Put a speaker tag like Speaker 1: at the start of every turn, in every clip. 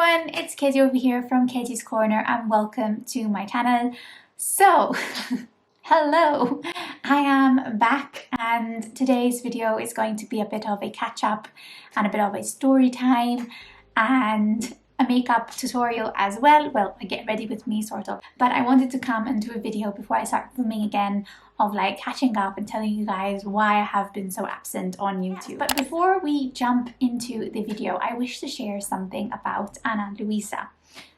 Speaker 1: everyone, it's Kezzy over here from Kezzy's Corner and welcome to my channel. So, hello, I am back and today's video is going to be a bit of a catch up and a bit of a story time and a makeup tutorial as well. Well, a get ready with me sort of, but I wanted to come and do a video before I start filming again of like catching up and telling you guys why I have been so absent on YouTube. But before we jump into the video, I wish to share something about Analuisa.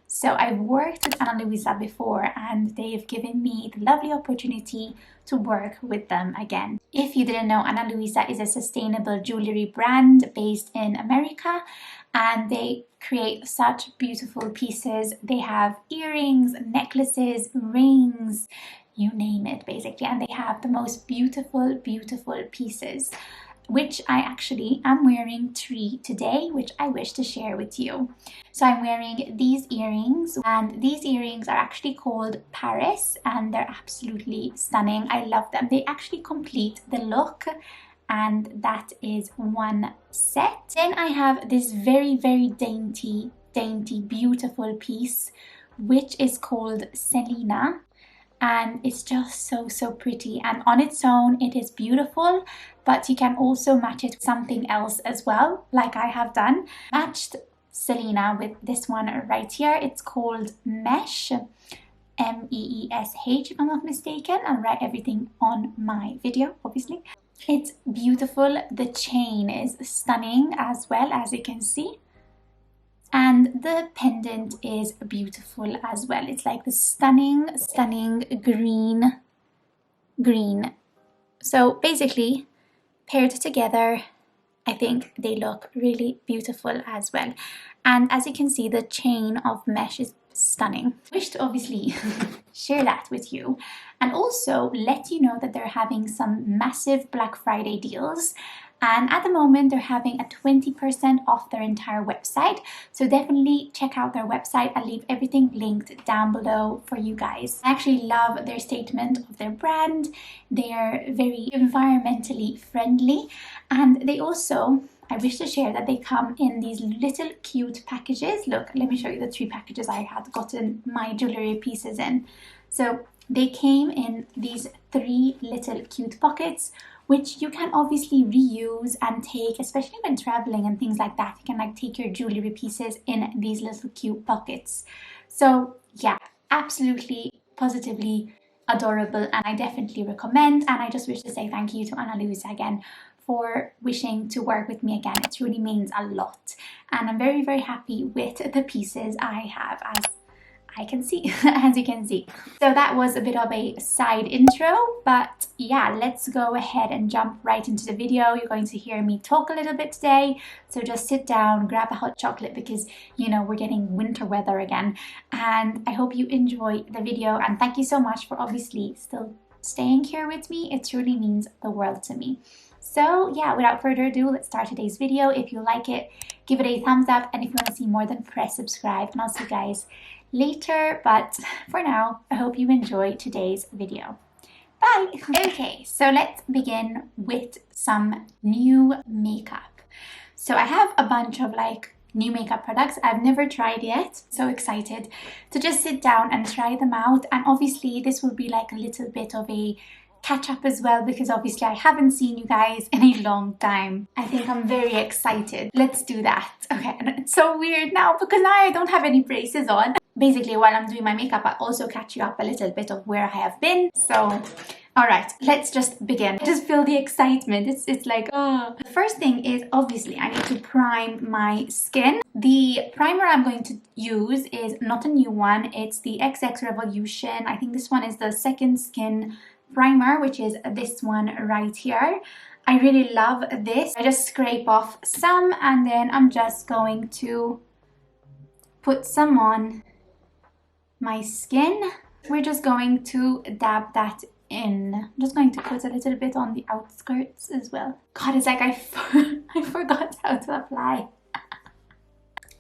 Speaker 1: So I've worked with Analuisa before and they've given me the lovely opportunity to work with them again. If you didn't know, Analuisa is a sustainable jewelry brand based in America and they create such beautiful pieces. They have earrings, necklaces, rings, you name it basically, and they have the most beautiful pieces, which I actually am wearing 3 today, which I wish to share with you. So I'm wearing these earrings and these earrings are actually called Paris and they're absolutely stunning. I love them. They actually complete the look and that is one set. Then I have this very dainty beautiful piece which is called Selena. And it's just so pretty, and on its own it is beautiful, but you can also match it with something else as well, like I have done. Matched Selena with this one right here. It's called Mesh, M-E-E-S-H if I'm not mistaken. I'll write everything on my video obviously. It's beautiful. The chain is stunning as well, as you can see. And the pendant is beautiful as well. It's like the stunning green. So basically, paired together, I think they look really beautiful as well. And as you can see, the chain of mesh is stunning. I wish to obviously share that with you and also let you know that they're having some massive Black Friday deals. And at the moment, they're having a 20% off their entire website. So definitely check out their website. I'll leave everything linked down below for you guys. I actually love their statement of their brand. They are very environmentally friendly. And they also, I wish to share that they come in these little cute packages. Look, let me show you the 3 packages I had gotten my jewelry pieces in. So they came in these 3 little cute pockets, which you can obviously reuse and take, especially when traveling and things like that. You can like take your jewelry pieces in these little cute pockets. So yeah, absolutely, positively adorable, and I definitely recommend. And I just wish to say thank you to Analuisa again for wishing to work with me again. It really means a lot. And I'm very happy with the pieces I have, as I can see, as you can see. So that was a bit of a side intro, but yeah, let's go ahead and jump right into the video. You're going to hear me talk a little bit today, so just sit down, grab a hot chocolate because, you know, we're getting winter weather again. And I hope you enjoy the video, and thank you so much for obviously still staying here with me. It truly means the world to me. So yeah, without further ado, let's start today's video. If you like it, give it a thumbs up, and if you want to see more, then press subscribe, and I'll see you guys later. But for now, I hope you enjoy today's video. Bye! Okay, so let's begin with some new makeup. So I have a bunch of like new makeup products I've never tried yet. So excited to just sit down and try them out. And obviously this will be like a little bit of a catch up as well, because obviously I haven't seen you guys in a long time. I think I'm very excited. Let's do that. Okay, and it's so weird now because now I don't have any braces on. Basically, while I'm doing my makeup, I also catch you up a little bit of where I have been. So, all right, let's just begin. I just feel the excitement. It's like, oh. The first thing is obviously I need to prime my skin. The primer I'm going to use is not a new one. It's the XX Revolution. I think this one is the Second Skin primer, which is this one right here. I really love this. I just scrape off some and then I'm just going to put some on my skin. We're just going to dab that in. I'm just going to put a little bit on the outskirts as well. God, it's like I forgot how to apply.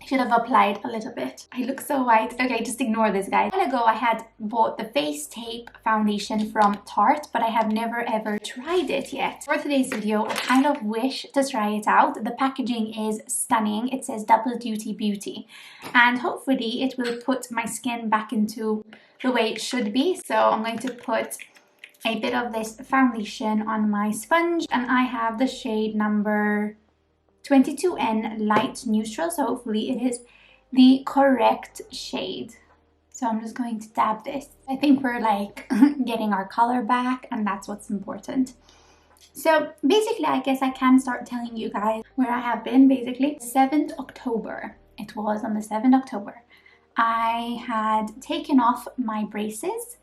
Speaker 1: I should have applied a little bit. I look so white. Okay, just ignore this, guys. A while ago, I had bought the Face Tape foundation from Tarte, but I have never ever tried it yet. For today's video, I kind of wish to try it out. The packaging is stunning. It says Double Duty Beauty, and hopefully it will put my skin back into the way it should be. So I'm going to put a bit of this foundation on my sponge, and I have the shade number 22N Light Neutral, so hopefully it is the correct shade. So I'm just going to dab this. I think we're like getting our color back, and that's what's important. So basically, I guess I can start telling you guys where I have been. Basically, 7th October, it was on the 7th October, I had taken off my braces,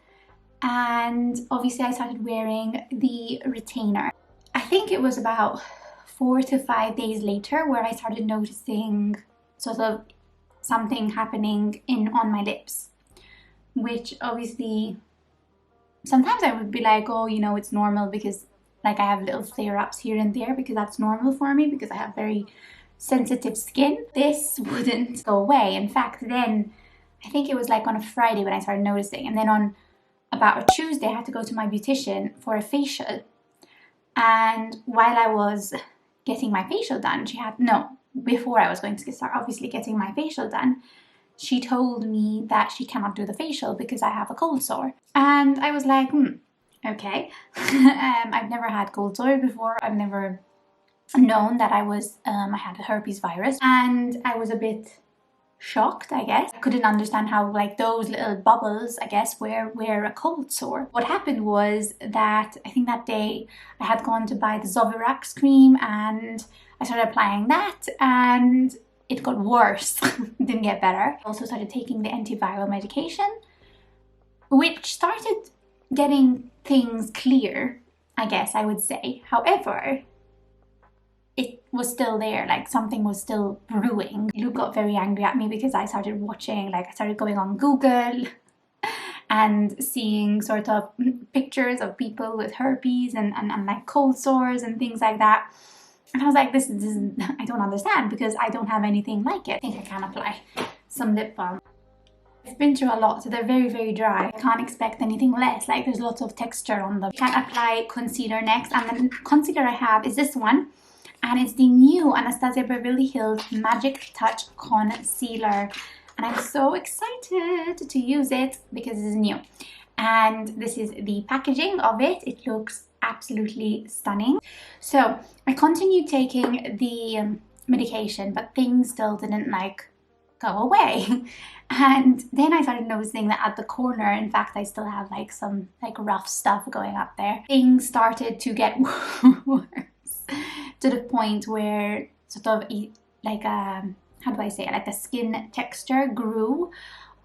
Speaker 1: and obviously I started wearing the retainer. I think it was about 4 to 5 days later where I started noticing sort of something happening on my lips, which obviously sometimes I would be like, oh, you know, it's normal because like I have little flare-ups here and there, because that's normal for me because I have very sensitive skin. This wouldn't go away. In fact, then I think it was like on a Friday when I started noticing, and then on about a Tuesday I had to go to my beautician for a facial. And while I was getting my facial done, before I was going to start obviously getting my facial done, she told me that she cannot do the facial because I have a cold sore. And I was like, okay. I've never had cold sore before. I've never known that I had a herpes virus, and I was a bit shocked, I guess. I couldn't understand how like those little bubbles, I guess, were a cold sore. What happened was that I think that day I had gone to buy the Zovirax cream, and I started applying that, and it got worse. Didn't get better. I also started taking the antiviral medication, which started getting things clear, I guess I would say. However, it was still there, like something was still brewing. Luke got very angry at me because I started watching, like I started going on Google and seeing sort of pictures of people with herpes and like cold sores and things like that. And I was like, this is I don't understand because I don't have anything like it. I think I can apply some lip balm. I've been through a lot, so they're very, very dry. I can't expect anything less. Like there's lots of texture on them. I can apply concealer next, and the concealer I have is this one. And it's the new Anastasia Beverly Hills Magic Touch Concealer. And I'm so excited to use it because this is new. And this is the packaging of it. It looks absolutely stunning. So I continued taking the medication, but things still didn't like go away. And then I started noticing that at the corner, in fact, I still have like some like rough stuff going up there. Things started to get worse. To the point where sort of like how do I say it? Like the skin texture grew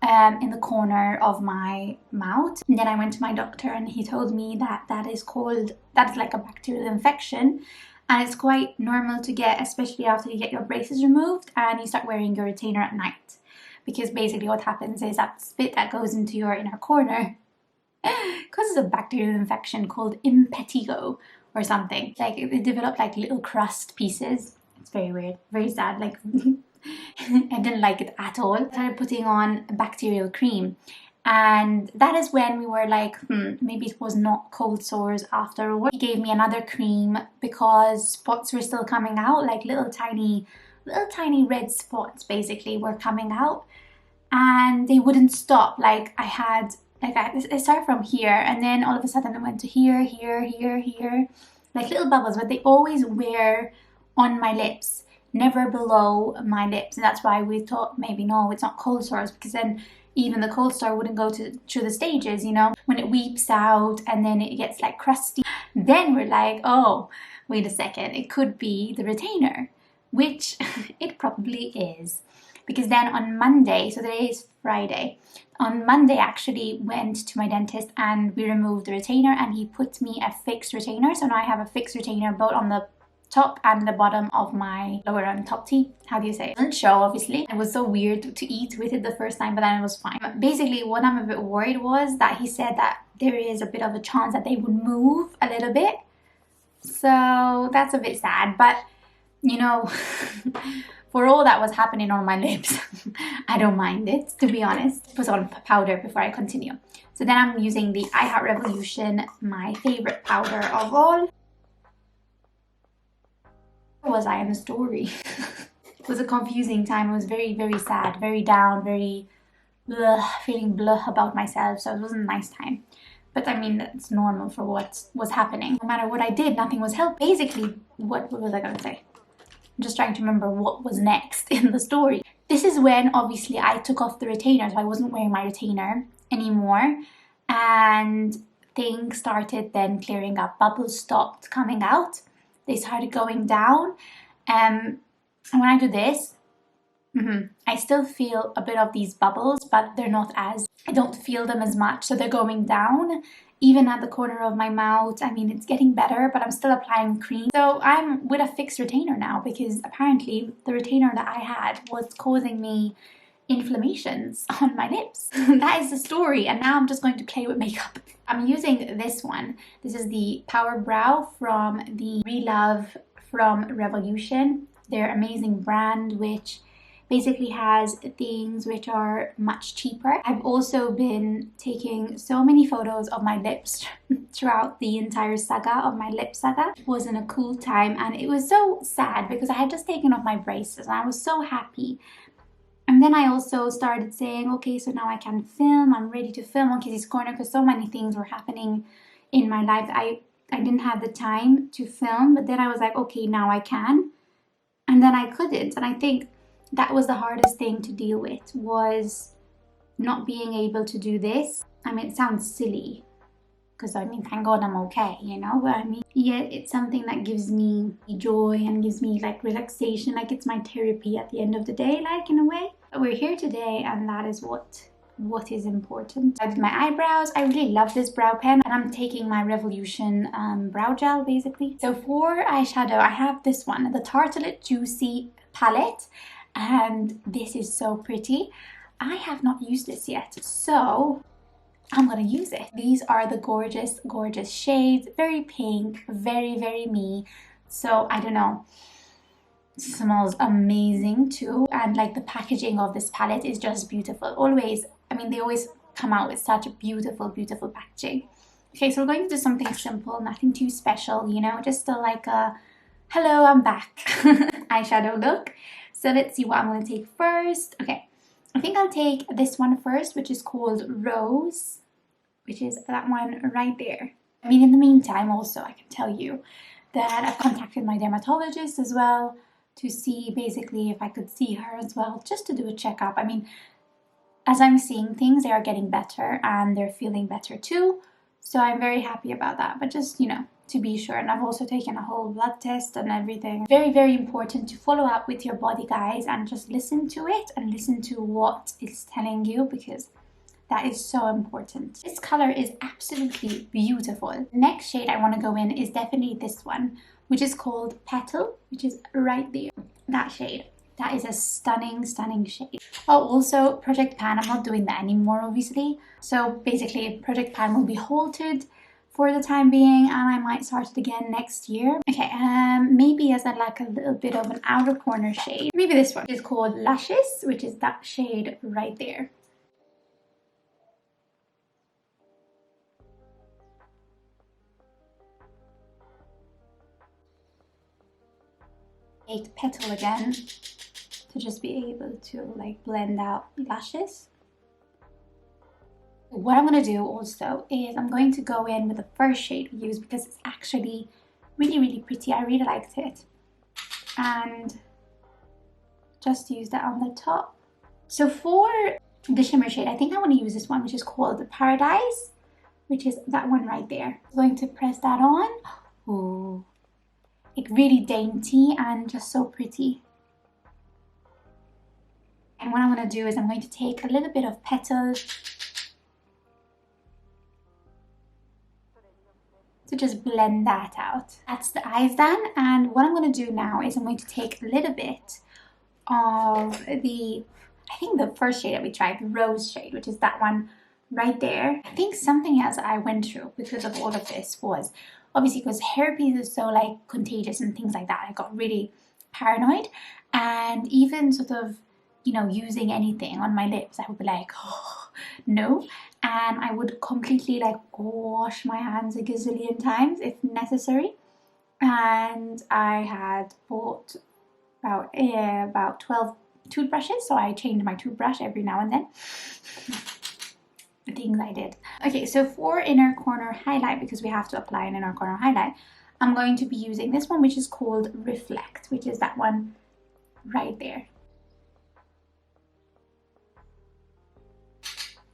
Speaker 1: in the corner of my mouth. And then I went to my doctor, and he told me that that's like a bacterial infection, and it's quite normal to get, especially after you get your braces removed and you start wearing your retainer at night, because basically what happens is that spit that goes into your inner corner causes a bacterial infection called impetigo or something. Like it developed like little crust pieces. It's very weird, very sad. Like I didn't like it at all. I started putting on a bacterial cream, and that is when we were like, maybe it was not cold sores after all. He gave me another cream because spots were still coming out, like little tiny red spots basically were coming out, and they wouldn't stop. Like I started from here, and then all of a sudden it went to here, like little bubbles, but they always were on my lips, never below my lips. And that's why we thought maybe no, it's not cold sores, because then even the cold sore wouldn't go through the stages, you know, when it weeps out and then it gets like crusty. Then we're like, oh, wait a second, it could be the retainer, which it probably is. Because then on Monday, so today is Friday, on Monday I actually went to my dentist and we removed the retainer, and he put me a fixed retainer. So now I have a fixed retainer both on the top and the bottom of my lower and top teeth. How do you say it? It doesn't show, obviously. It was so weird to eat with it the first time, but then it was fine. Basically, what I'm a bit worried was that he said that there is a bit of a chance that they would move a little bit. So that's a bit sad, but you know, for all that was happening on my lips, I don't mind it, to be honest. Put on powder before I continue. So then I'm using the I Heart Revolution, my favorite powder of all. Where was I in the story? It was a confusing time. It was very, very sad, very down, very blah, feeling blah about myself. So it wasn't a nice time. But I mean, that's normal for what was happening. No matter what I did, nothing was helping. Basically, what was I going to say? I'm just trying to remember what was next in the story. This is when, obviously, I took off the retainer. So I wasn't wearing my retainer anymore. And things started then clearing up. Bubbles stopped coming out. They started going down. And when I do this, I still feel a bit of these bubbles, but they're not as, I don't feel them as much. So they're going down, even at the corner of my mouth. I mean, it's getting better, but I'm still applying cream. So I'm with a fixed retainer now, because apparently the retainer that I had was causing me inflammations on my lips. That is the story. And now I'm just going to play with makeup. I'm using this one. This is the Power Brow from the Relove from Revolution. Their amazing brand, which basically has things which are much cheaper. I've also been taking so many photos of my lips throughout the entire saga of my lip saga. It wasn't a cool time, and it was so sad because I had just taken off my braces and I was so happy. And then I also started saying, okay, so now I can film. I'm ready to film on KezziesCorner because so many things were happening in my life. I didn't have the time to film, but then I was like, okay, now I can. And then I couldn't. And I think that was the hardest thing to deal with, was not being able to do this. I mean, it sounds silly because I mean, thank God I'm okay, you know, but I mean, yeah, it's something that gives me joy and gives me like relaxation. Like, it's my therapy at the end of the day, like, in a way. We're here today, and that is what is important. I did my eyebrows. I really love this brow pen, and I'm taking my Revolution brow gel, basically. So for eyeshadow, I have this one, the Tartelette Juicy palette, and this is so pretty. I have not used this yet, so I'm gonna use it. These are the gorgeous, gorgeous shades. Very pink, very, very me. So I don't know. It smells amazing too. And like, the packaging of this palette is just beautiful. Always, I mean, they always come out with such a beautiful, beautiful packaging. Okay, so we're going to do something simple, nothing too special, you know, just like a hello, I'm back eyeshadow look. So let's see what I'm going to take first. Okay, I think I'll take this one first, which is called Rose, which is that one right there. I mean, in the meantime, also, I can tell you that I've contacted my dermatologist as well to see basically if I could see her as well, just to do a checkup. I mean, as I'm seeing things, they are getting better and they're feeling better too. So I'm very happy about that, but just, you know, to be sure. And I've also taken a whole blood test and everything. Very, very important to follow up with your body, guys, and just listen to it and listen to what it's telling you, because that is so important. This color is absolutely beautiful. Next shade I want to go in is definitely this one, which is called Petal, which is right there. That shade. That is a stunning, stunning shade. Oh, also Project Pan. I'm not doing that anymore, obviously. So basically, Project Pan will be halted for the time being, and I might start it again next year. Okay, maybe as like a little bit of an outer corner shade. Maybe this one is called Lashes, which is that shade right there. Take Petal again to just be able to like blend out lashes. What I'm going to do also is I'm going to go in with the first shade we use, because it's actually really, really pretty. I really liked it. And just use that on the top. So for the shimmer shade, I think I want to use this one, which is called Paradise, which is that one right there. I'm going to press that on. Ooh. Like, really dainty and just so pretty. And what I'm going to do is I'm going to take a little bit of Petal to just blend that out. That's the eyes done. And what I'm going to do now is I'm going to take a little bit of the, I think the first shade that we tried, the Rose shade, which is that one right there. I think something else I went through because of all of this was, obviously, because herpes is so like contagious and things like that, I got really paranoid, and even sort of, you know, using anything on my lips, I would be like, oh, no. And I would completely like wash my hands a gazillion times if necessary. And I had bought about 12 toothbrushes, so I changed my toothbrush every now and then. The things I did. Okay, so for inner corner highlight, because we have to apply an inner corner highlight, I'm going to be using this one, which is called Reflect, which is that one right there.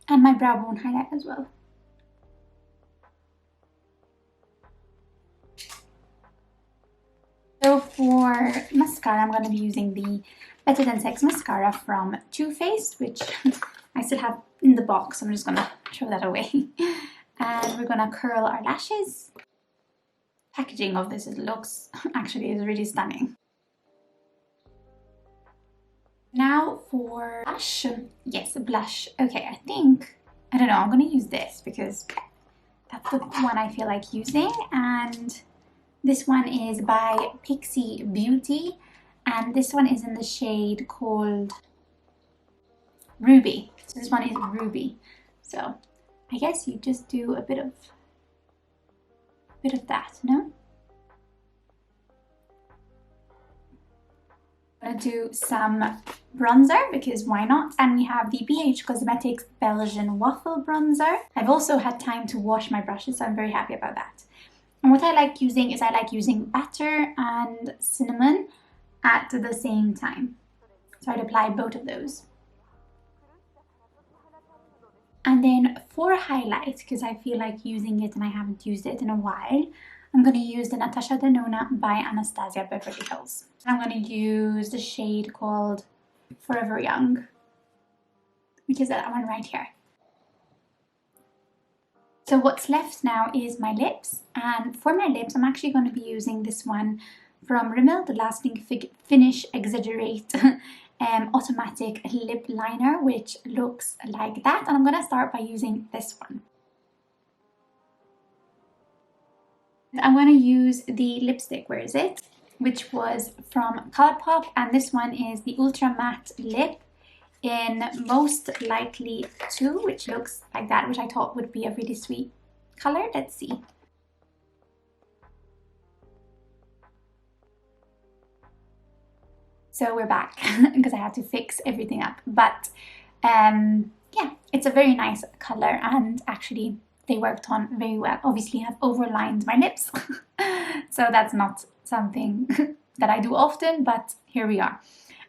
Speaker 1: And my brow bone highlight as well. So for mascara, I'm going to be using the Better Than Sex mascara from Too Faced, which I still have in the box. So I'm just going to throw that away. And we're going to curl our lashes. Packaging of this looks actually is really stunning. Now for blush. Yes, blush. Okay, I don't know, I'm going to use this because that's the one I feel like using. And this one is by Pixie Beauty. And this one is in the shade called Ruby. So this one is Ruby. So I guess you just do a bit of that, no? I'm gonna do some bronzer because why not? And we have the BH Cosmetics Belgian Waffle Bronzer. I've also had time to wash my brushes, so I'm very happy about that. And what I like using is I like using batter and cinnamon at the same time. So I'd apply both of those. And then for highlight, because I feel like using it and I haven't used it in a while, I'm going to use the Natasha Denona by Anastasia Beverly Hills. I'm going to use the shade called Forever Young, which is that one right here. So what's left now is my lips. And for my lips, I'm actually going to be using this one from Rimmel, the Lasting Finish Exaggerate Automatic Lip Liner, which looks like that. And I'm going to start by using this one. I'm going to use the lipstick, where is it? Which was from Colourpop, and this one is the Ultra Matte Lip in Most Likely To, which looks like that, which I thought would be a really sweet colour. Let's see. So we're back because I had to fix everything up, but yeah, it's a very nice colour, and actually they worked on very well. Obviously I've overlined my lips, so that's not something that I do often, but here we are.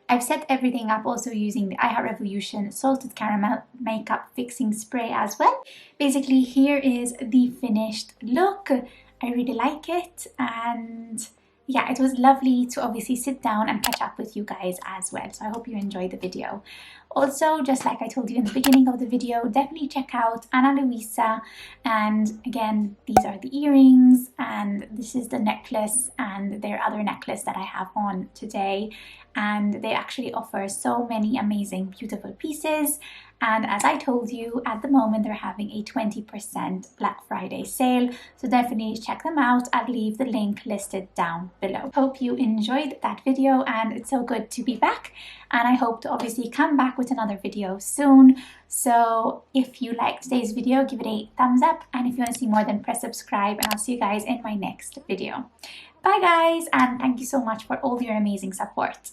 Speaker 1: I've set everything up also using the I Heart Revolution Salted Caramel Makeup Fixing Spray as well. Basically, here is the finished look. I really like it, and yeah, it was lovely to obviously sit down and catch up with you guys as well. So I hope you enjoyed the video. Also, just like I told you in the beginning of the video, definitely check out Analuisa. And again, these are the earrings, and this is the necklace and their other necklace that I have on today. And they actually offer so many amazing, beautiful pieces. And as I told you, at the moment they're having a 20% Black Friday sale, so definitely check them out. I'll leave the link listed down below. Hope you enjoyed that video, and it's so good to be back, and I hope to obviously come back with another video soon. So if you liked today's video, give it a thumbs up, and if you want to see more, then press subscribe, and I'll see you guys in my next video. Bye guys, and thank you so much for all your amazing support.